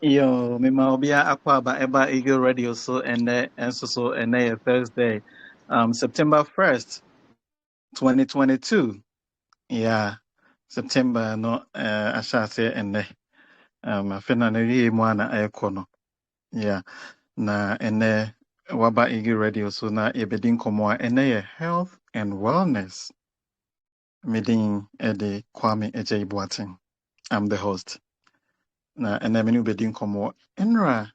Yo, Mima Obia Aquaba Eba Eagle Radio so and Thursday, September 1st, 2022. Yeah, September no ashase and afena na wie mu ana ekono. Yeah, na ene waba Eagle Radio so na ebedin komo ene health and wellness. Medin Ede Kwame Eje Boateng. I'm the host. Na ene menu bedin komo enra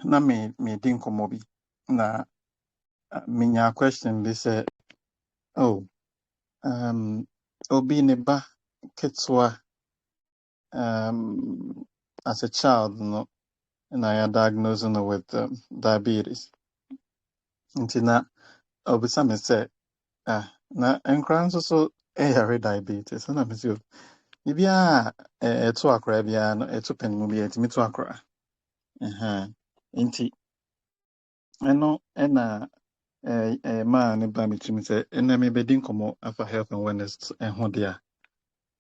na me din komo bi na minya question bi say obi ne ba ketwa as a child no na ya diagnosed no with diabetes nti na obisa me say na enkran so diabetes na me say bibia eto akra bia no eto pen mu bia ntimi to akra nti eno ena ma ne ba me tumi say ena me bedin komo afa health and wellness ho dia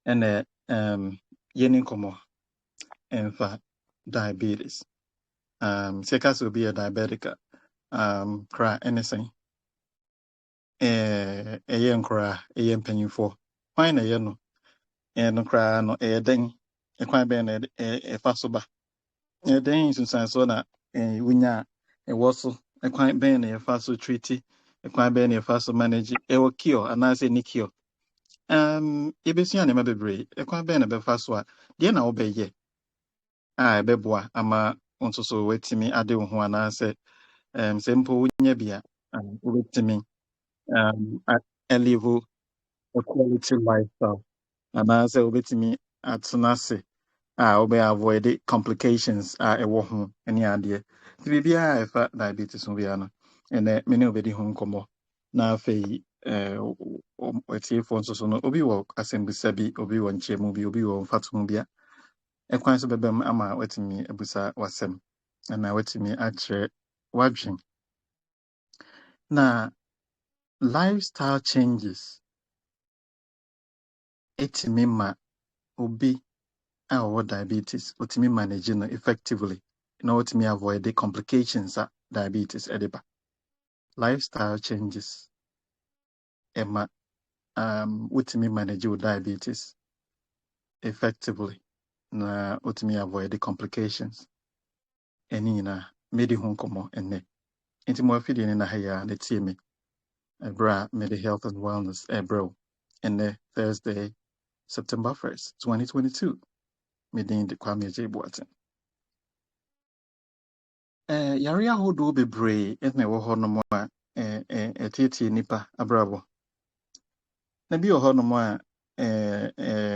ena yenin komo enfa diabetes se ka so be a diabetic cry anything nkra mpanyinfo fine na ye no no cry no den kwan be na fa so ba den sunsan so na wunya wo so kwan be na fa so treat kwan be na fa so manage wo cure ana say ni cure ebesua ne mabebre kwan be na be fa so a de na wo be ye ebeboa ama onto so wetimi ade wo ho ana say sempo wunya bia wetimi live a quality lifestyle ana say wetimi atunase obe avoid the complications ewo ho ani ade bibia efa diabetes ho bia no ene me ne obedi ho nkomo na afei wetifo nso so no obi wo asembisa bi obi wo nchemu bi obi wo mfatu bia ekwan so bebem ama wetimi abusa wasem na wetimi akre wadwen na lifestyle changes etimi ma obi what diabetes otimi manage no effectively na otimi avoid the complications diabetes ediba lifestyle changes ema otimi manage with diabetes effectively na otimi avoid the complications eni na medi ho komo enne enti mo afidi ni na haya na tie me ebra medi health and wellness ebro enne Thursday September 1st 2022 medin de Kwame Eje Boateng yare ahodo bebree ene wo ho no mo a etiti nipa abrabo na bi wo ho no mo a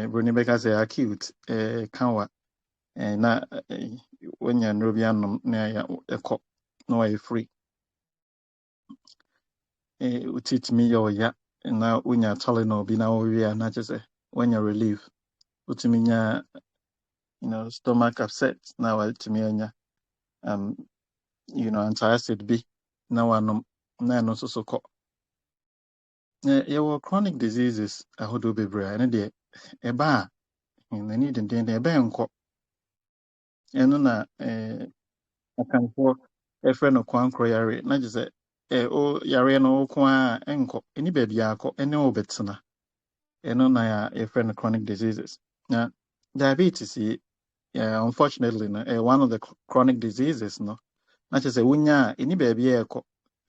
broni beka say acute kanwa na wonya nrobia no na ya ekọ na wa free utitimi ya na unya Tylenol bi na we na just when you relief utiminya stomach upset na utiminya antacid bi na wanom na no so ko your chronic diseases ahodo bebre and de eba na need den ebe enko eno na akanfo efe no kwankro yare na just o yare no kwa enko eni ba bia akọ ene obetena eno na ya efe no chronic diseases na diabetes unfortunately one of the chronic diseases no na just wunya eni ba bia ekọ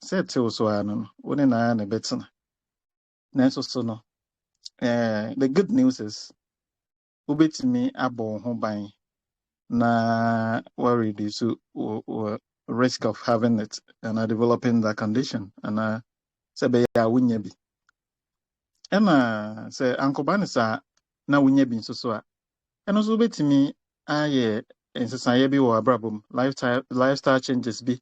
settle so ano no one na na betena na so no the good news is ubetimi abo ho ban na worried so risk of having it and developing that condition and say be ya wunya bi ena say ankoba sa na wunya bi so a eno so betimi aye ensesaye bi wo abrabom lifestyle changes bi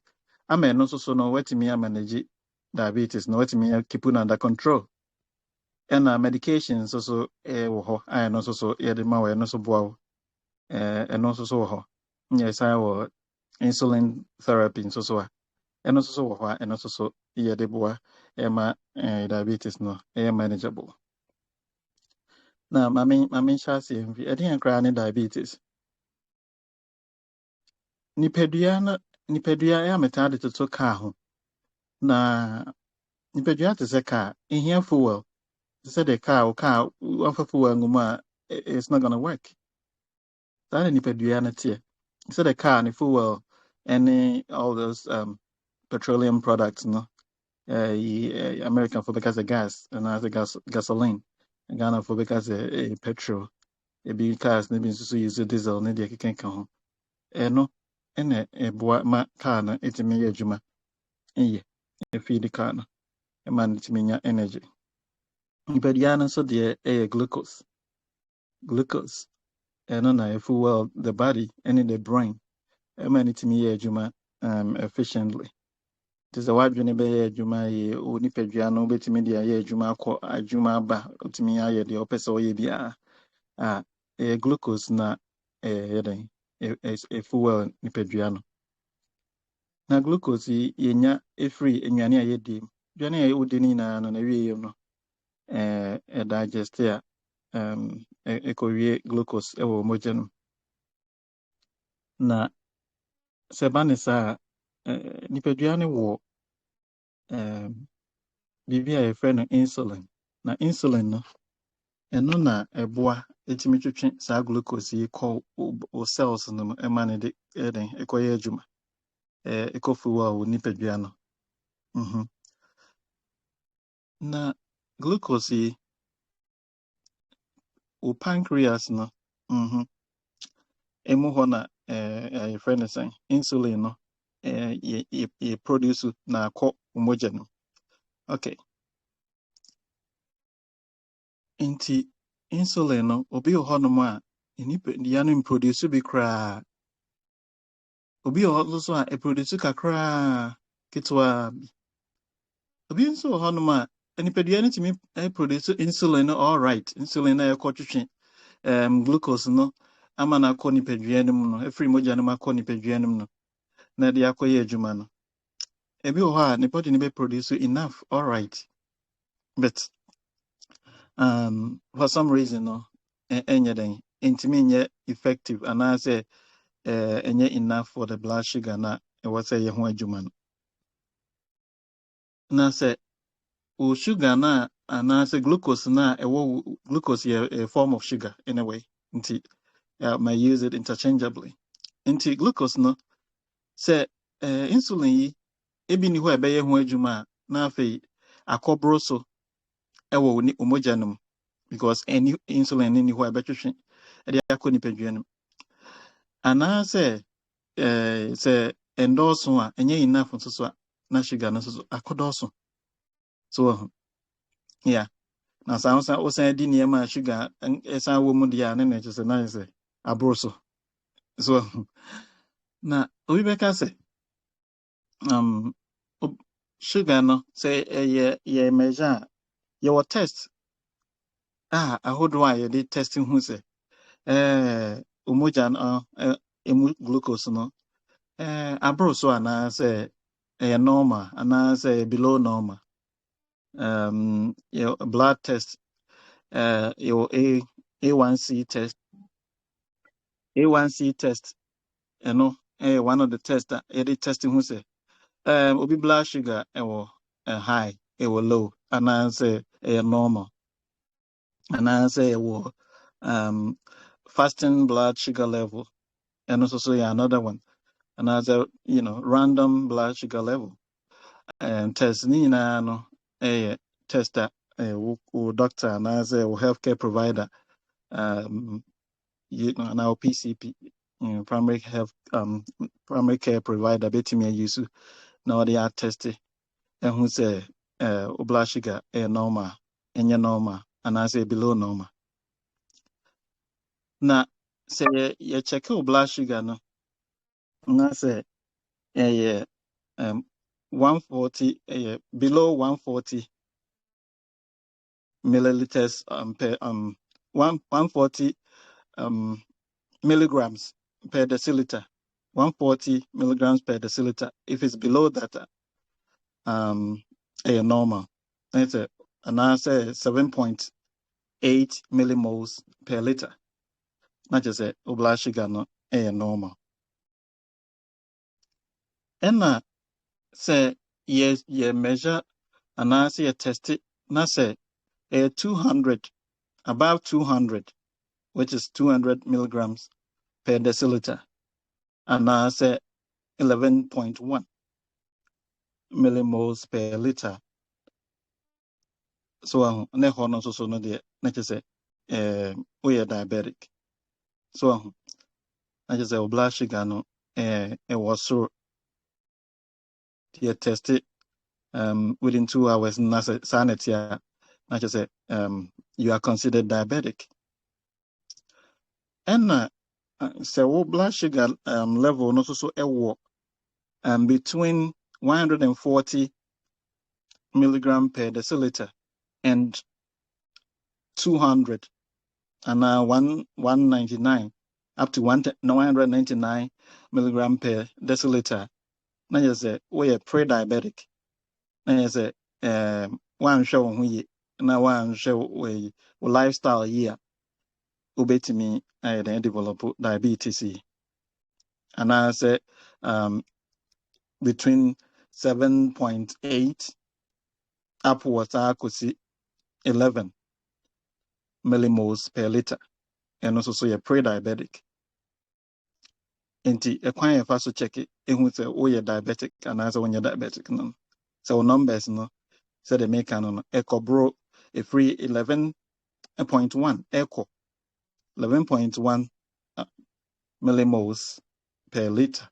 ama eno so no wetimi manage diabetes no wetimi keep under control ena medications so wo ho aye no so ye de ma we no so boa eno so wo ho yes I wo insulin therapy so a eno so wo ho eno so ye de boa ema diabetes no manageable na mami chasi envi edi kra ne diabetes nipadua ya metade to ka ho na nipadua te se ka ehia fuel se de ka of fuel nguma it's not going to work that nipadua na tie se de ka ni fuel all those petroleum products no American for because of gas and as gasoline Ghana for because of petrol ebi cars na bi nso use diesel na de keka ho no ene eboa ma car na etimi ye adwuma eye feed car na e man etimi nya energy nipadua no so de glucose eno na fuel the body and the brain e man etimi ye adwuma efficiently this awadwene be ye adwuma ye nipadua no betimi de ye adwuma akọ adwuma ba etimi ya ye de opese o ye bia glucose na yeden fuel nipadua no na glucose yenya free enwane ayedi dwane ay udini na no na wiye no digest ya ekowie glucose ewo mojen na sebanisa nipadua ne wo bibia e friend insulin na insulin no eno na eboa etimi twetwe sa glucose yi call o cells no emane de eden ekoye adwuma ekofuwa wo nipadua no na glucose o pancreas no emu ho na friend say insulin no ye produce na akọ umoja no okay inti insulin no obi ho no ma nipadua no produce bi kra obi ho so a produce kakra kitwa obi nso ho no ma nipadua no timi produce insulin no all right insulin na yakọ twetwe glucose no ama na akọ nipadua no mu no efiri moja no akọ nipadua no mu no na de akọye adwuma no ebi ho a ne body no be produce enough all right but for some reason no enye intimi nye effective and I say enye enough for the blood sugar na e was say ye ho adwuma no na say o sugar na and I say glucose na glucose a form of sugar in a way nti may use it interchangeably nti glucose no say insulin yi ebi ni ho ebe ye ho adwuma na afei akọbro so ewo ni omoja no because any insulin ni ho ebe twetwe e de akọ ni padua no ana say say endorse a enye enough so na sugar no so akodoso so yeah na sa o say di niam sugar esa wo mu dia na just na say abroso so na obi be ka say sugar no say ye measure your test ahodo a yɛde testing hu sɛ umoja no emu glucose no abro so anaasɛ ɛyɛ normal anaasɛ below normal. Your blood test, your A1C test, A1C test, one of the tests that yɛde testing who say obi blood sugar ɛwɔ high, ɛwɔ low, anaasɛ ɛyɛ normal, anaasɛ ɛwɔ fasting blood sugar level, and also another one, anaasɛ random blood sugar level, and test ni nyinaa no test that wo doctor anaasɛ wo healthcare provider now PCP, primary care provider betimi use na they are tested and who say blood sugar normal normal and I say below normal. Na say you check your blood sugar no na say 140 below 140 milliliters per 140 milligrams per deciliter, 140 milligrams per deciliter. If it's below that, normal. It's and I say 7.8 millimoles per liter. Not just a blood sugar no normal. And say yes, you measure and I say test it. Na say 200, above 200, which is 200 milligrams per deciliter, and I say 11.1 millimoles per liter. So ne hono so no de na say we are diabetic. So na say blood sugar no was so test it within 2 hours na say sanity na say you are considered diabetic. And so blood sugar level no so between 140 milligram per deciliter and 200 and 199 up to 199 milligram per deciliter. Na you say we are pre-diabetic. Na you say one show we na one show we lifestyle here ubetimi then develop diabetes. And I say between 7.8 upwards I could see 11 millimoles per liter, and also so you're pre-diabetic. Inti ekwan yefa so check it ehun say oh you're diabetic and as when you're diabetic no. So numbers no say the make no echo bro a free 11.1 echo 11.1 millimoles per liter,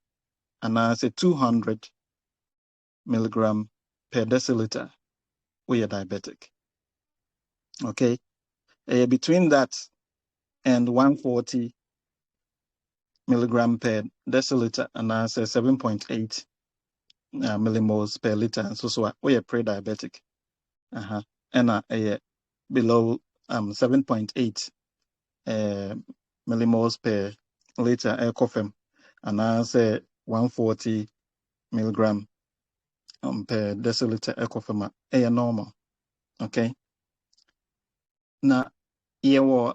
and I say 200 milligram per deciliter we are diabetic. Okay, between that and 140 milligram per deciliter, and I say 7.8 millimoles per liter. So we are pre-diabetic. And below 7.8 millimoles per liter coffee, and I say 140 milligram per deciliter coffee normal. Okay. Now, you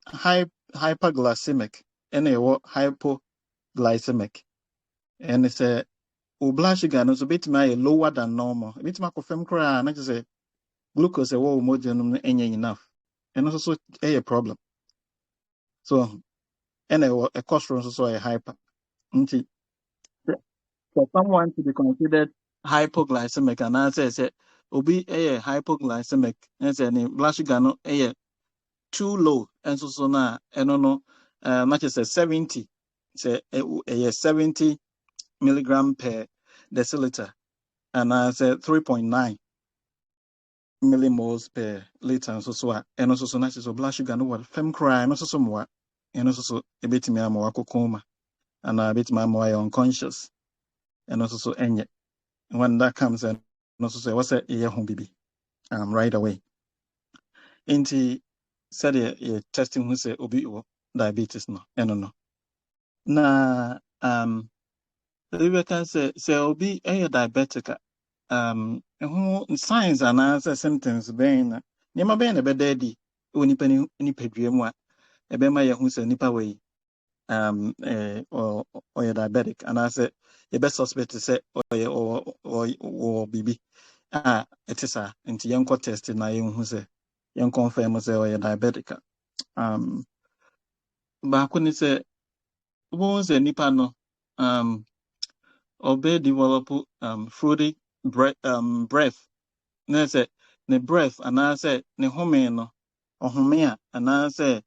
hyperglycemic and hypoglycemic, and it's a blood sugar no so bit lower than normal. Bit my confirm cry na just say glucose more enough, and also a problem. So and a cost also a hyper. For someone to be considered hypoglycemic, and I say obi a hypoglycemic and say blood sugar no too low, and so na no much as 70, say 70 milligram per deciliter, and I said 3.9 millimoles per liter, and and also so so blood sugar no what fem cry, and also more, and also a bit me more coma, and a bit more unconscious, and also so when that comes and also say what's a year home baby. right away. Inti said ye testing who say obi o diabetes no no. Na we can say obi diabetic who signs and answer symptoms being nyama being a bed daddy onipa ni padua mu a ebe ma ye hu say nipa we or diabetic and I say the best suspect say or bibi it is a into young test na ye hu say young confirm say or diabetic ba ko ni say wo say nipa no obe develop fruity breath na say ne breath and I say ne home no ohome a and I say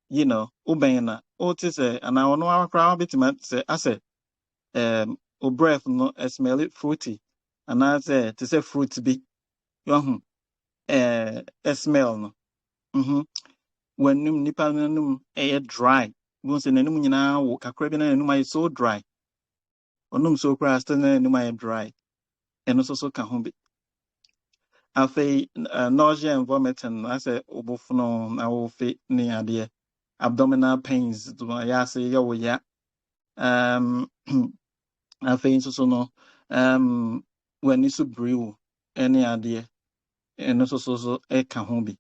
you know ubena otis and I know our crowd bit say I say o breath no smell it fruity and I say to say fruit be you smell no when nipa num dry go say nanum nyina wo kakra bi na nanum ay so dry onum so kra sta na nanum ay dry eno so ka ho bi afei nausea and vomiting I say obofuno na wo fe ni ade abdominal pains do ya say ya wo ya afei nso so no when isu brew any ade eno so ka ho bi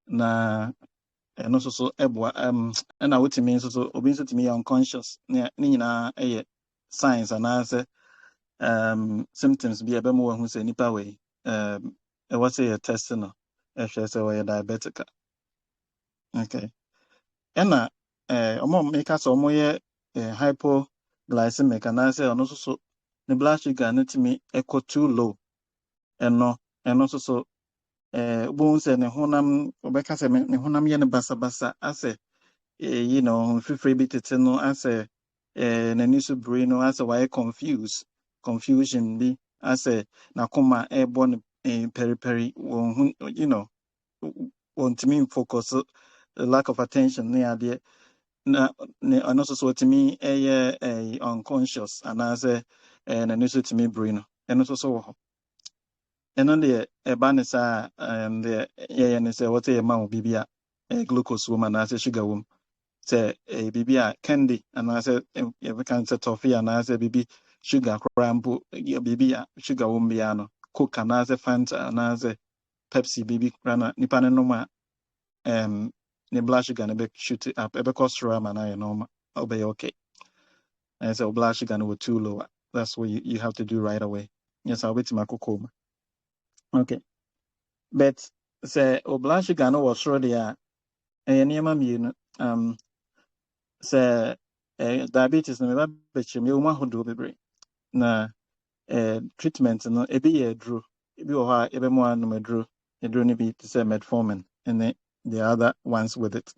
na eno so eboa na wotimi nso so obi nso timi unconscious ni nyina signs and answer symptoms bi ebe mo hu say nipa we e what say test no e hwe say we diabetic okay ena omo make us omo ye hypoglycemic and answer ono so the blood sugar no timi echo too low eno so bon say ne honam obeka say ne honam ye ne basa ase you know free bit it no ase na nisu brain no ase why confusion bi ase na koma born peri you know want me focus lack of attention ne ade na ne ano so to me unconscious and ase na nisu to me brain no eno so wo eno de eba ne sa de ye ne say what e ma wo bibia glucose woman ase sugar woman say bibi a candy and I said you can say toffee and I said bibi sugar crampo bibi a sugar wombiano coke and I say fanta and I say pepsi bibi rana nipa ne no ma ne blood sugar ne be shoot it up ebe cholesterol man I know obey okay and say blood sugar no too low that's what you have to do right away yes I'll wait to my coma okay but say blood sugar no was sure there niema mi say diabetes no meba bechem ye uma hodo bebre na treatment no ebi ye dro ebi wo ha ebe mo anu medro edro ni bi to say metformin and the other ones with it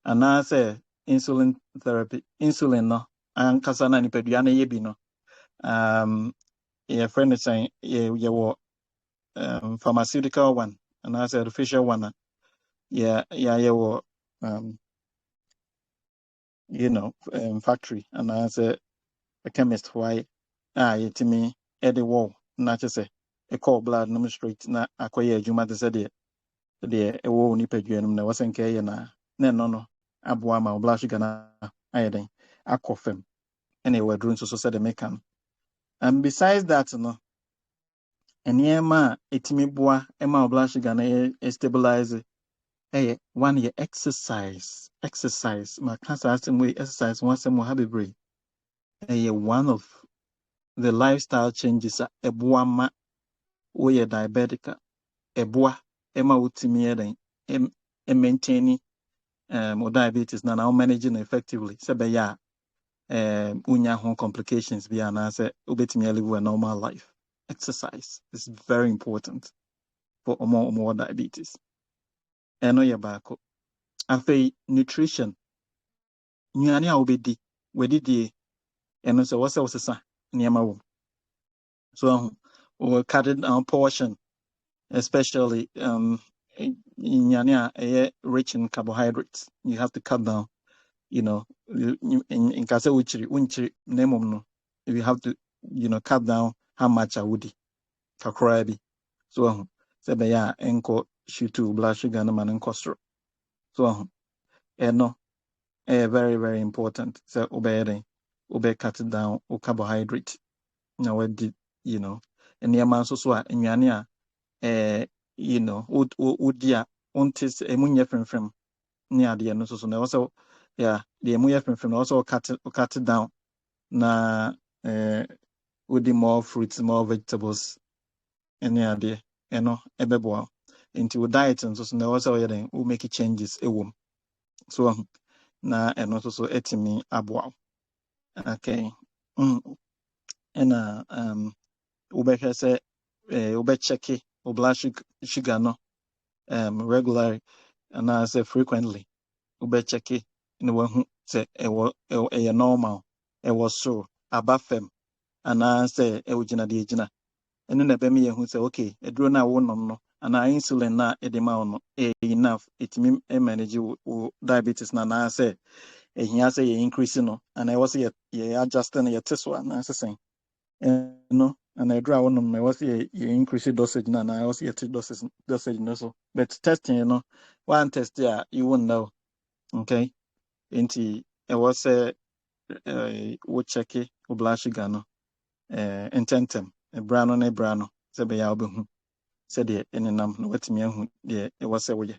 and now say insulin therapy insulin no ankasa na nipadua na ye bi no your friend is saying ye wo pharmaceutical one and I say artificial one ye wo you know factory and I say a chemist why yetimi ede wall na chese e call blood no straight na akoye adwuma de se de e wo ni padwanum na wasenke ye na no aboa ma blood sugar na ayeden akofem ene we drun so se de mekan and besides that no eniema etimi boa e ma blood sugar na stabilize one year exercise ma cancer asem we exercise one sem ha bebre one of the lifestyle changes eboa ma we diabetic eboa ema utimi eden maintaining or diabetes na now managing effectively se be ya unya ho complications bi ana se obetimi live a normal life. Exercise is very important for omo diabetes eno ye baako afei nutrition nyane a obedi wedidie eno se wose wosesa niema wo so we cut it down portion especially rich in carbohydrates. You have to cut down, you know, in kase unchiri nemum no. You have to, cut down how much I would kakrabi. So sebe ya enko shutu blood sugar no man enko so no very very important so obey cut down o carbohydrate na wadi you know nneɛma nso so a nnuane a you know wodi a wonte emu nyɛ frɛmfrɛm ne adeɛ no so na also yeah the emu yɛ frɛmfrɛm na also cut down na wodi more fruits more vegetables ne adeɛ ɛno ɛbɛboa into wo diet nso so na also yɛ den wo make changes ɛwom so na ɛno nso so ɛtumi aboa okay ɛna wobɛhwɛ sɛ wobɛcheck wo blood sugar no regularly and I say frequently wobɛcheck na wahu sɛ ɛyɛ normal ɛwɔ soro aba fam anaa sɛ ɛwɔ gyina deɛ gyina ɛno na ɛbɛma yɛhu sɛ okay aduro no a wonom no anaa insulin na ɛde ma wo no enough ɛtumi manage wo diabetes na anaa sɛ ɛhia sɛ yɛ increase no anaa ɛwɔ sɛ yɛ adjust no yɛte so anaa sɛ no and I draw one of my was you increase dosage na I was yet dosage no so but testing you know one test yeah you won't know okay into it was we check it o blood sugar no intentem e brano se be ya obehu said the enenam no watimi ahu de it was we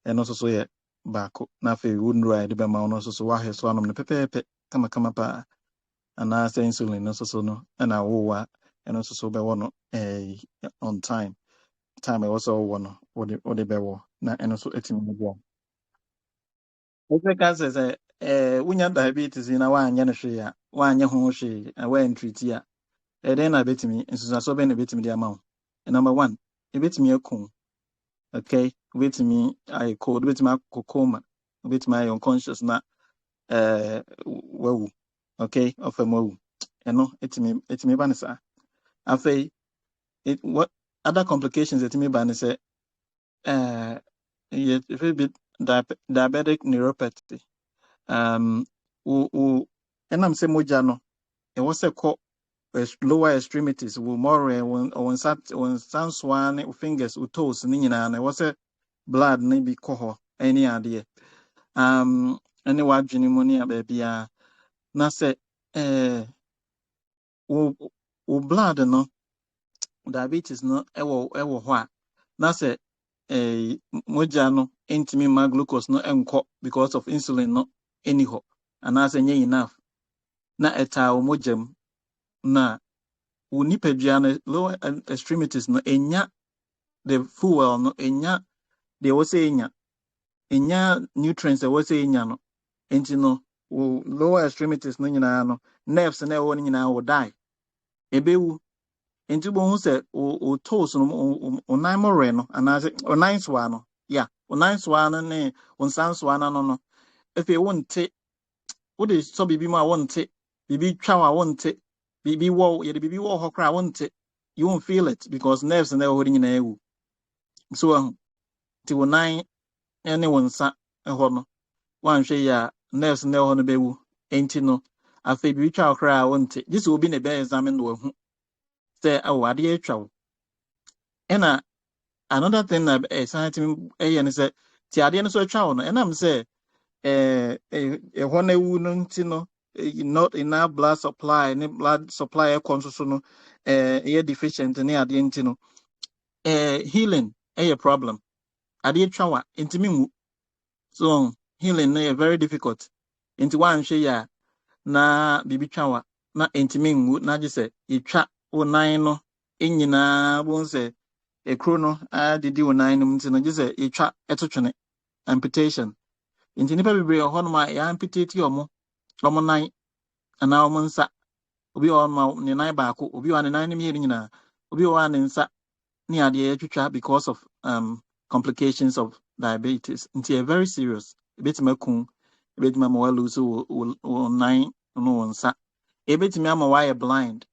and also so yeah back na fe wouldn't ride be ma no so wa he so anom no pepepe kama pa ana say insulin no so no na wo and also so be one on time I also one or the be wo na and also etimi bo o se ka say wunya diabetes na wa anya no hwe ya wa anya ho hwe wa entreat ya then na betimi nsusa so be na betimi dia ma wo number 1 e betimi akun okay betimi I cold betimi akokoma betimi I unconscious na wawu okay ofem wawu eno etimi ba ne sa afei what other complications etimi ba ne say if a bit diabetic neuropathy enam say moja no e was a lower extremities will more when sans one fingers or toes ni nyina na was a blood ni bi koho any ade any wadwene mu ne abia na say wo blood no diabetes no ewo ho a na say moja no intimi ma glucose no enko because of insulin no anyhow and as enye enough na eta o mojam na unipadua no lower extremities no enya the fuel no enya they was enya nutrients they was enya no enti no lower extremities no nyina no nerves na ewo nyina wo die ebewu enti bo hu se o toes no o nine more no anase o nine swa no yeah o nine swa no ne o nsan swa no efe wonte wo de so bibi ma wonte bibi twa wa wonte bibi wo ye de bibi wo ho kra wonte you won't feel it because nerves na ho nyina ewu so ti wo nine ene wo nsa ho no wan hwe ya nerves na ho no bewu enti no afa bibi twa kra wonte this will be na be examine no hu say awade atwa wo ena another thing na science and say ti ade no so atwa wo no enam say ehona wu no nti no not enough blood supply ne blood supply so no deficient ne ade nti no healing a problem ade atwa wa ntimi nwu so healing no very difficult nti wan hwe ya na bibi twa wa na ntimi nwu na je say itwa onan no enyina bon say ekro no adidi onan no nti no je say itwa etotwene amputation nti nipa bebre ho no ma ya amputate omo nan ana omo nsa obi o ma ne nan baako obi o ne nan ne mienu nyina obi o ne nsa ne ade ya twitwa because of complications of diabetes nti very serious ebetima kun ebetima ma lose o nan no nsa ebetima ama why blind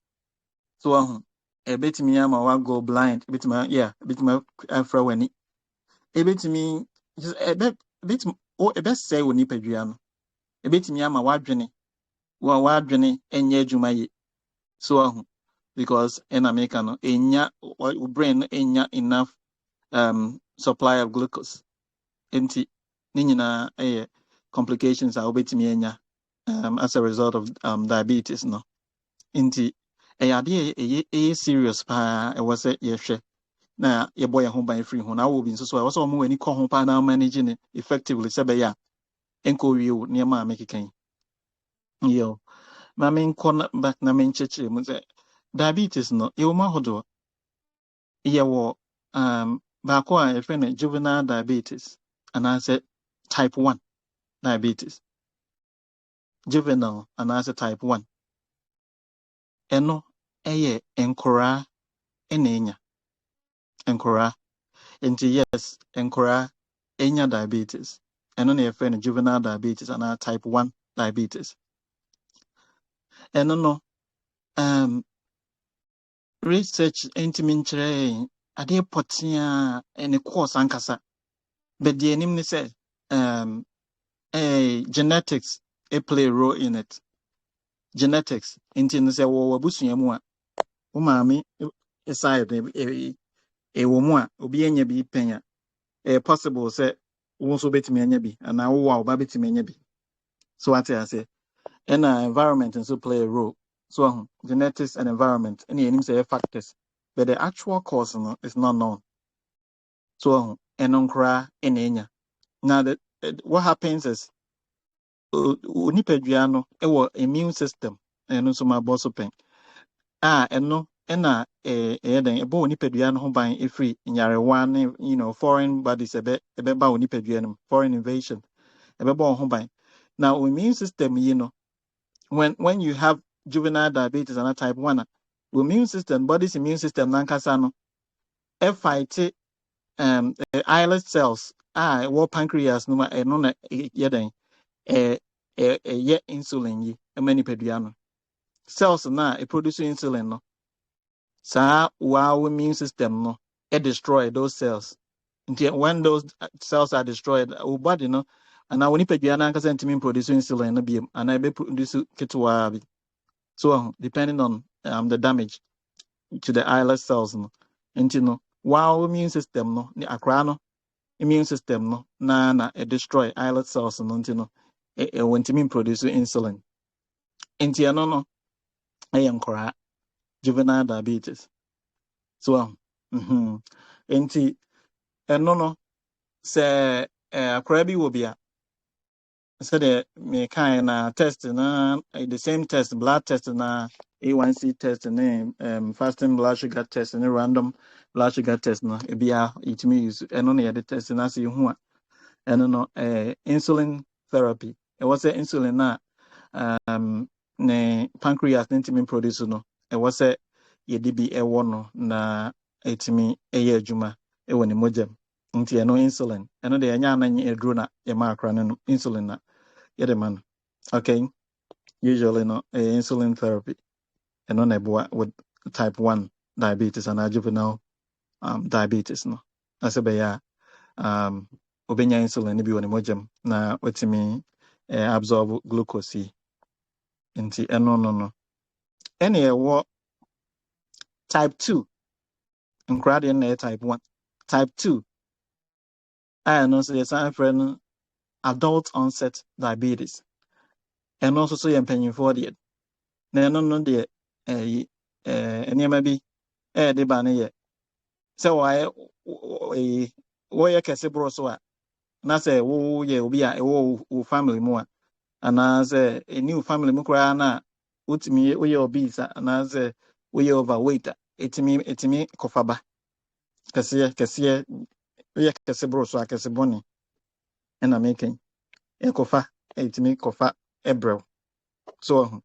so ebetimi ama wa go blind ebetima afra wani ebetimi just ebetimi say woni padua no ebetimi ama wadwene enye adwuma ye so because in America no enya brain enya enough supply of glucose enti ni nyina complications a obetimi enya as a result of diabetes no enti eye serious pa e was yehwe na yeboy ho ban free ho na wo bi nso so e was omo wani ko ho pa na manage ne effectively sebe ya enko wiu niam a mekekan yo ma men kon back na men cheche mu say diabetes no e wo ma hodo ye wo ba ko a friend juvenile diabetes and I said type 1 diabetes juvenile and I said type 1 eno eye enkora enenya enkora nti yes enkora enya diabetes eno na friend juvenile diabetes and I type 1 diabetes eno no research intimi nkyerɛ ade potia any course ankasa but the enim ne say genetics play a role in it genetics nti ne sɛ wɔ abusua mu a wo maame side wo mu a obi anya bi penya possible sɛ wo so betimi anya bi ana wo wa oba betimi anya bi so what I say and environment also play a role so genetics and environment any enim say factors but the actual cause no is not known so enonkra enenya now that what happens is onipadua no immune system eno so ma boss pen eno na den ebo onipadua no ho ban efri nyarewa ne foreign bodies ebe ba onipadua no foreign invasion ebe ba ho ban now immune system when you have juvenile diabetes and type 1 immune system body's immune system nankasa no fight islet cells what pancreas no eno na yeden ye insulin yi many pediano cells na produce insulin no sa wow immune system no destroy those cells until when those cells are destroyed our body no and now when pediana can send me produce insulin no be and I be produce ketwa bi so depending on the damage to the islet cells no until no wow immune system no ni akra no immune system no na destroy islet cells no until no when to produce insulin until no nkora juvenile diabetes so enti no se akora bi wo bia said me kind na test na the same test blood test na A1C test and fasting blood sugar test and random blood sugar test no bia it means no na the test na see hu a no insulin therapy it was insulin na ne pancreas ntimi produce no was yedi bi no na etimi eye adwuma wo ne mogam nti no insulin eno de nya na nye edro na ye ma akra no insulin na ye de man okay usually no insulin therapy eno na boa with type 1 diabetes and juvenile diabetes no asebe ya obenya insulin ne bi wo ne mogam na wetimi absorb glucose nti eno no ene wo type 2 including type 1 type 2 I know so yes I'm friend adult onset diabetes and also so mpanyinfo de na no de enema bi de ba ne ye se wo ye kese bro so a na se wo ye obi a wo family mu a ana se new family mu kra na utimi wo ye obese ana se wo ye overweight etimi kofaba kese ye kese bro so a kese boni na making ekofa etimi kofa ebrew so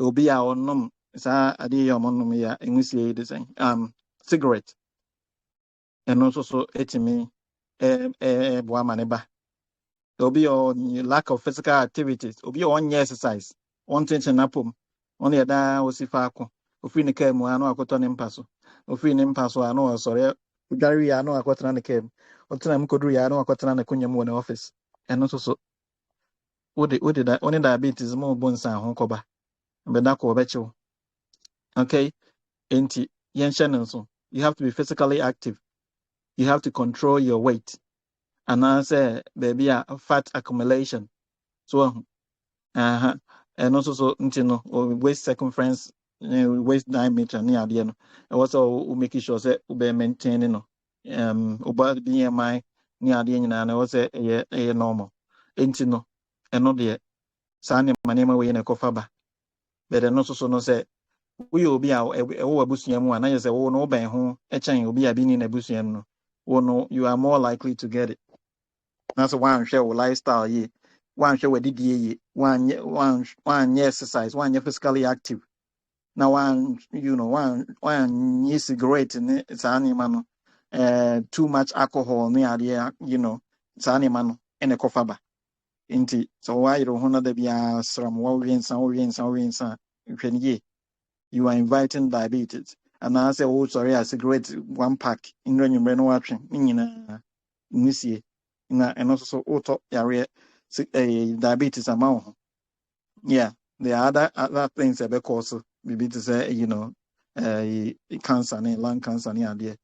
obi a onom sa ade ya omonom ya enwusie de sen cigarette eno so etimi boa maneba obi on lack of physical activities obi on exercise on tension napom on ya da osifa akọ ofiri ne kam anu akoto ne mpaso ofiri ne mpaso anu osore udari ya anu akotena ne kam otena mkoduru ya anu akotena ne kunyam wo ne office eno so wode da only diabetes mo bonsa ho koba be da ko be chiwo okay enti yenhye so you have to be physically active, you have to control your weight, and I say baby fat accumulation. So and also so waist circumference, waist diameter near the end. Also making sure that we maintaining about BMI near the end, and also a normal. Ain't and not the Sani manema we in a cofaba. But and also so no say we will be our busian one. I say, oh no, by whom a chain will be a being in a busian. Oh no, you are more likely to get it. That's one share lifestyle ye. One share with DDA, one exercise, one physically active. Now one one cigarette in it's animal, too much alcohol near the it's animal in a cofaba. Inti so why you don't be a sram you are inviting diabetes. And I say, oh, sorry, a cigarette, one pack in the new watching, Nisie, and also so auto area diabetes amount. Yeah, there are other things that because maybe to say, cancer, lung cancer, near there.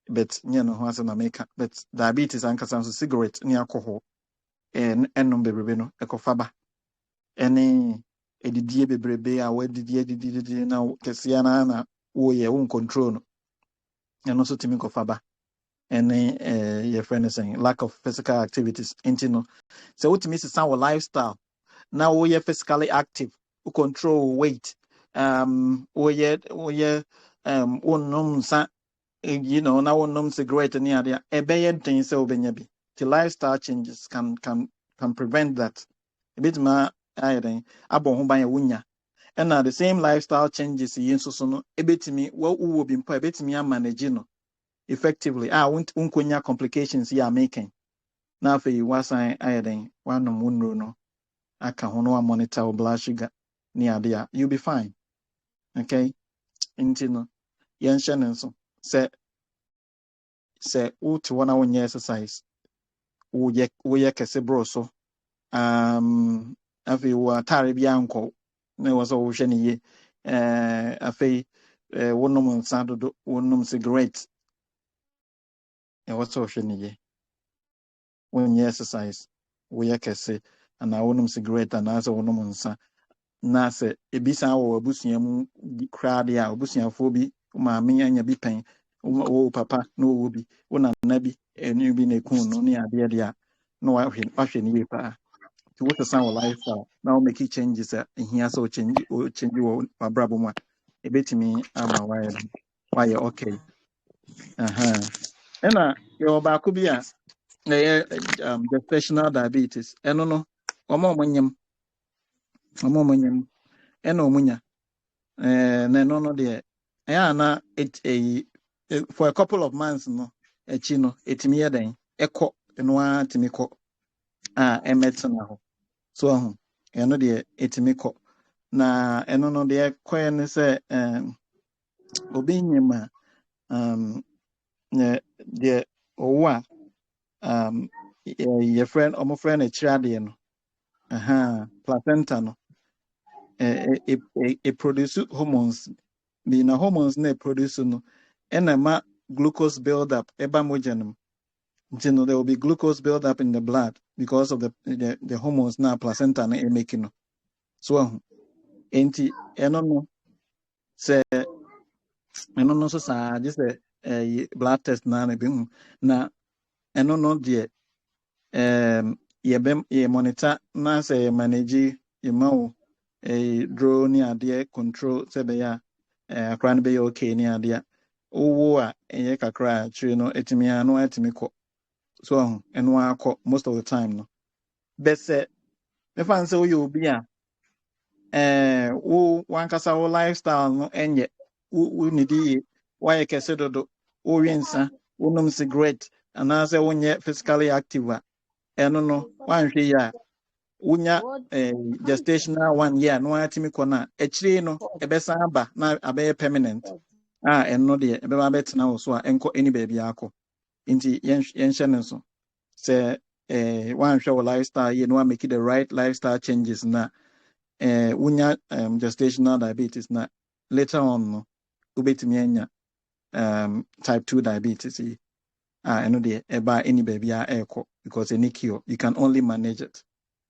But, once in America, but diabetes and cancer, cigarette, near alcohol, and no baby, no, ecofaba. Any edidie bebrebe a wadidie na kɛseɛ na woyɛ wo control no ɛno nso tumi kɔfa ba ɛne yɛfrɛ no sɛn lack of physical activities nti no sɛ wotumi sesa wo lifestyle na woyɛ physically active wo control weight woyɛ wonnom nsa na wonnom cigarette ne ade a ɛbɛyɛ den sɛ wobɛnya bi nti lifestyle changes can prevent that ebituma ayɛden abɔ ho ban yɛ wonya ɛna the same lifestyle changes yi nso so no ebetumi wo bi mpa ebetumi amanage no effectively unkonya complications yi making na afei wasan ayɛden wanom wo nnuro no aka ho no monitor wo blood sugar ne ade a you'll be fine. Okay, nti no yɛnhyɛ ne nso sɛ wote hɔ na wonyɛ exercise woyɛ kɛse boro so afei wo atare bi ankɔ na ɛwɔ sɛ wohwɛ ne yie afei wonom nsa dodo wonom cigarette ɛwɔ sɛ wohwɛ ne yie wonyɛ exercise woyɛ kɛse anaa wonom cigarette anaasɛ wonom nsa na sɛ ebi san wɔ abusua mu koraa deɛ a abusuafoɔ bi maame anya bi pɛn wo papa na wo bi wo nana bi ɛne bi na ɛku no ne adeɛ deɛ a na wahwɛ ne yie paa. To what a lifestyle now make changes here so change wɔ abrabɔ mu a ebetumi ama wayɛ okay ɛna yɛwɔ baako bi a ɛyɛ gestational diabetes ɛno no ɔmo nyam ɛna ɔmo nya na ɛno no deɛ ɛyɛ ana for a couple of months no akyi no etumi yɛ den ɛkɔ ɛno a tumi kɔ a ɛmɛtena hɔ. So ɛno deɛ etimi kɔ na ɛno no deɛ kɔɛ ne sɛ obi nyima deɛ ɔwɔ a yɛfrɛ ɔmo frɛ no akyiri adeɛ no placenta no produce hormones bi na hormones na produce no ɛna ma glucose build up ɛba mogya no mu. There will be glucose build up in the blood because of the hormones na placenta na making no. So enti eno no so sa just blood test na be na eno no de ye monitor na say manage emawo draw ni ade control se be ya akra no be okay ni ade a owo a eye kakra chiri no etimi anu etimi ko. So and one most of the time no. But say if I say you be a one kasa lifestyle no enye we need why you can say do oriensa wonum cigarette and I say when physically active no one ya unya gestational 1 year no atimi kona echire no ebesa aba na abe permanent and no de ebeba betena wo so a enko any baby akọ nti yenhye ne so say one show lifestyle you know make it the right lifestyle changes na unya gestational diabetes na later on no wobetumi anya type 2 diabetes and about any baby echo because any cure you can only manage it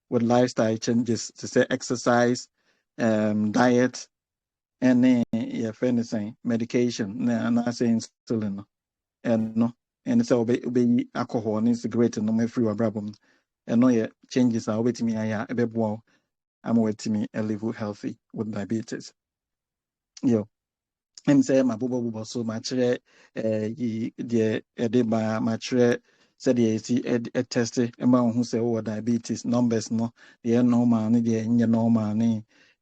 with lifestyle changes to say exercise, diet, and anything medication and I say insulin and no and so be alcohol and cigarette no me free problem and no yeah changes are waiting me a bebo I'm waiting me live healthy with diabetes. Yo. I'm saying my bubble so much the edema much said the test amount who say oh diabetes numbers no the normal the normal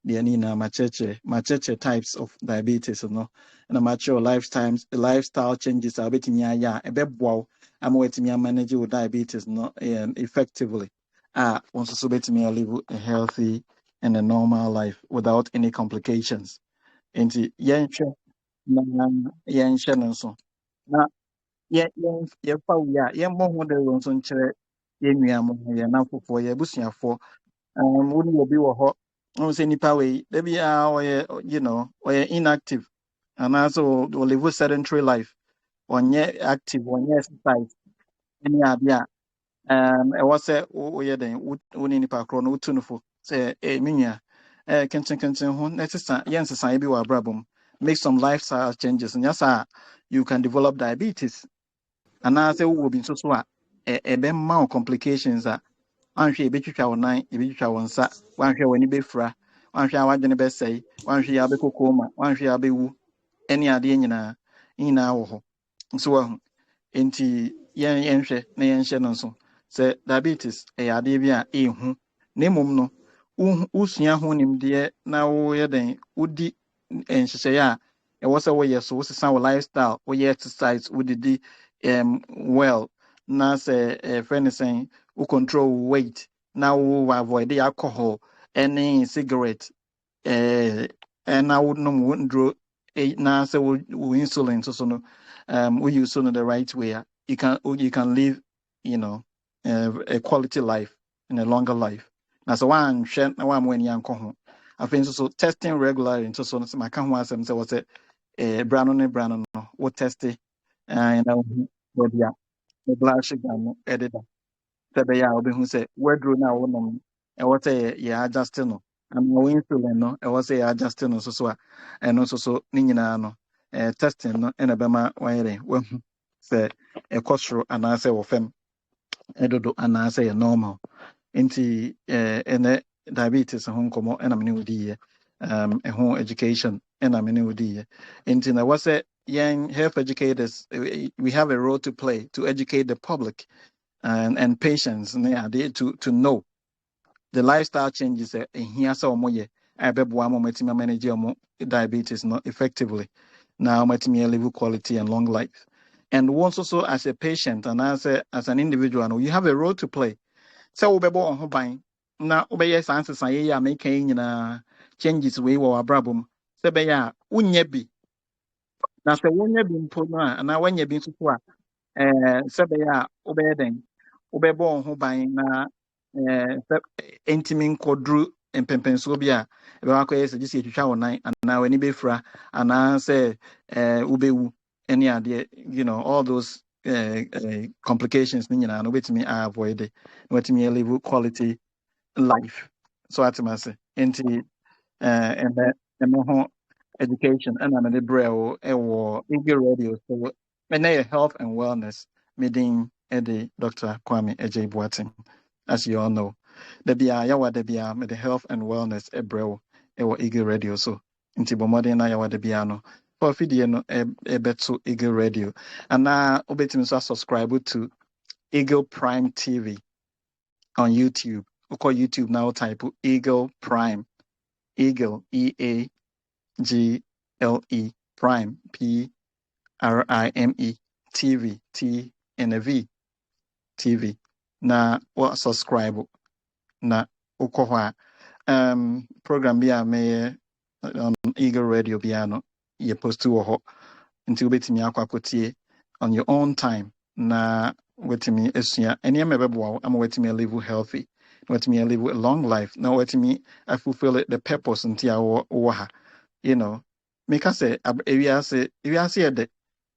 the nina my church types of diabetes no and a mature lifestyle changes are betting ya a bit wow I'm waiting me manage with diabetes no effectively wants to bet me live a healthy and a normal life without any complications into na yɛnhyɛ no nso na yɛfa wie a yɛmmɔ ho de wɔ nso nkyerɛ yɛn nuanom yɛn namfofoɔ yɛn abusuafoɔ wo ne obi wɔ hɔ ɔhu sɛ nipa wei da biara ɔyɛ inactive anaasɛ ɔlive sedentary life ɔnyɛ active ɔnyɛ exercise ne ade a ɛwɔ sɛ woyɛ den wo ne nipa korɔ no wotu no fo sɛ me nua kenkyenkyenkyen ho na yɛnsesaeɛ bi wɔ abrabɔ mu make some lifestyle changes and yes you can develop diabetes and as a will be so a more complications that one share betwitwa wo nan ebetwitwa wo nsa one hwe wani befra one hwe awadwene be sei one hwe abekokoma one hwe abewu any ade nyina wo ho nso wa enti yɛnhwɛ na yɛnhyɛ no nso sɛ diabetes ade bi a ehu na mmom no usua ho nimdeɛ na wo yɛ den udi nhyehyɛeɛ a ɛwɔ sɛ woyɛ so wosesa wo lifestyle woyɛ exercise wodidi well na sɛ friend sɛn wo control weight na wo avoid alcohol any cigarette na wo nom wo nduro na sɛ wo insulin so no we use no the right way you can live a quality life and a longer life na so one hwɛ na one when yankɔ ho afei so testing regularly nso so my ka ho asɛm sɛ wɔsɛ brano no wo test na body a the blood sugar no ededa sɛ bɛyɛ a wobɛhu sɛ waduro no a wonom ɛwɔ sɛ yɛ adjust no ama wo insulin no ɛwɔ sɛ yɛ adjust no so a ɛno nso so ne nyinaa no testing no ɛna bɛma wayɛ dɛn wahu sɛ ɛkɔ soro anaasɛ wɔ fam ɛdodo anaasɛ yɛ normal nti ɛnɛ diabetes ho nkɔmmɔ ɛna mene wodiiɛ ɛho education ɛna mene wodiiɛ nti na wɔ sɛ yɛn health educators we have a role to play to educate the public and patients to know the lifestyle changes here so moye abeboa mo matimi manage mo diabetes no effectively now matimi live quality and long life and once also as a patient and as an individual you have a role to play so wobebo on ho ban na wobeye sanse ye ya make nyina changes we wo abrabom se be ya unya bi na se wonya bi mpo na na wanya bi nso a sɛ bɛyɛ a wobɛyɛ den wobɛbɔ ho ban na ntimi nkɔduru mpɛmpɛnsoɔ bi a ɛbɛwa akɔyɛ sɛ gye sɛ ɛtwitwa wo nan anaa w'ani bɛfira anaasɛ wobɛwu ne adeɛ all those complications ne nyinaa no wobɛtumi avoid na watumi live quality life so atema ase nti ɛmɛ ho education ɛna mede brɛ wo ɛwɔ Eagle Radio so mene health and wellness meeting Eddie Dr. Kwame Ejay Boateng. As you all know, the bia me the health and wellness ebrew ewo Eagle Radio so inti bomode na yawa de bia no for video no ebeto Eagle Radio and na obetimi so subscribe to Eagle Prime TV on YouTube. We call YouTube now type Eagle Prime. Eagle EAGLE Prime PRIME TV T and a V TV na wa subscribe na ukohwa program bia me on Eagle Radio bia no ye post wo ho nti obetimi akwakotie on your own time na wetimi esua ene me bebo am wetimi live healthy wetimi live a long life na wetimi fulfill the purpose nti a wo ha make us say ewiase de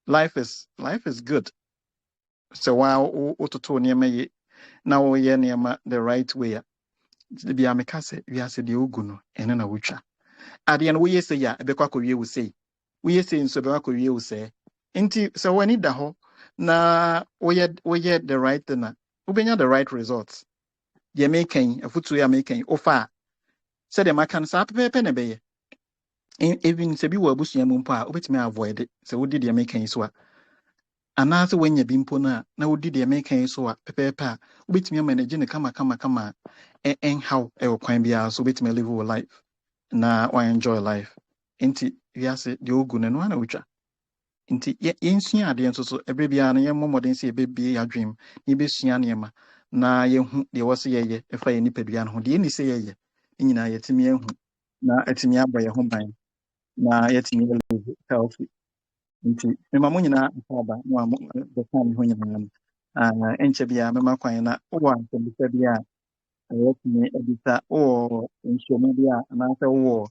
life is good. So while ototo niema ye na wo ye niema the right way the bia make us say wiase de ogu no ene na wotwa ade no wo ye say ya ebekwa kowie wo say wo ye say nso ebekwa kowie wo say nti so wani da ho na wo ye the right thing na ubenya the right results ye making afutu ya making ofa said the makan sa pepe na beye even se bi wo abusua mu mpo a obetimi avoid it se wo di the making so a anaasɛ wanya bi mpo no a na wodi deɛ meka yi so a pɛpɛɛpɛ a wobɛtumi amanage ne kama ɛnhaw ɛwɔ kwan biara so wobɛtumi live wo life na enjoy life nti wiase deɛ ogu no no ana wotwa nti yɛnsua adeɛ nso so ɛberɛ biara no yɛmmɔ mmɔden sɛ yɛbɛbie yɛadwem na yɛbɛsua nneɛma na yɛhu deɛ wɔ sɛ yɛyɛ ɛfa yɛ nipadua no ho deɛ ɛni sɛ yɛyɛ ne nyinaa yɛtumi ahu na atumi abɔ yɛ ho ban na yɛtumi live healthy nti mema mo nyinaa mpaaba mo a bɛka me ho nyinaa no ɛnkyɛ bia mema kwan na wowɔ asɛmbisa bi a ɛyɛtumi abisa wowɔ nsuomu bi a anaasɛ wowɔ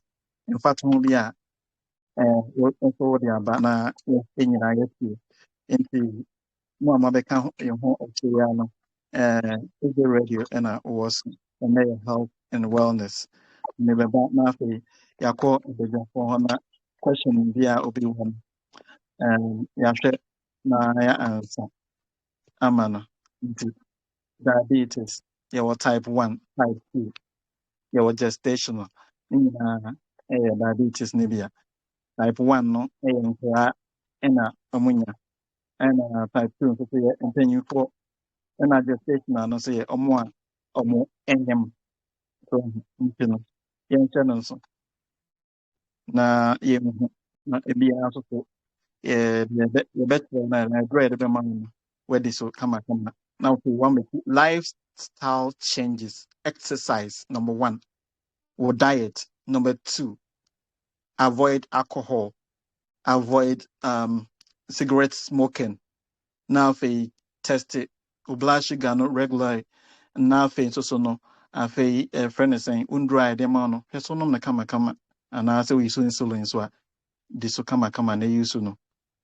mfatoho bi a nso wode aba na yɛn nyinaa yɛtie nti mo a mabɛka yɛn ho akyia no ɛgye radio ɛna wowɔ so ɛnɛ yɛ health and wellness mebɛba na afei yɛakɔ abadwafoɔ hɔ na question bi a obɛwɔ no yɛahwɛ na yɛansa ama no nti diabetes yɛwɔ type 1 type 2 yɛwɔ gestational ne nyinaa ɛyɛ diabetes no bi a type 1 no ɛyɛ nkoraa ɛna ɔmo nya ɛna type 2 nso so yɛ mpanyinfoɔ ɛna gestational no nso yɛ ɔmo a ɔmo ɛnyam so nti no yɛnhyɛ no nso na yɛnhu na ebiara nso so yɛbɛkyerɛ no na ɛdurɛ yɛde bɛma no no wadi so kamakama now for one lifestyle changes exercise number 1 or diet number 2 avoid alcohol avoid cigarette smoking now for test it or blood sugar no regular now for so no afei friend is saying undry the man no so no na kamakama and I say we so insulin so this so kamakama na use no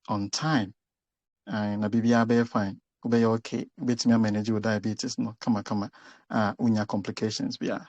on time and na bibia be fine be okay betimi manage with diabetes no kama unya complications bia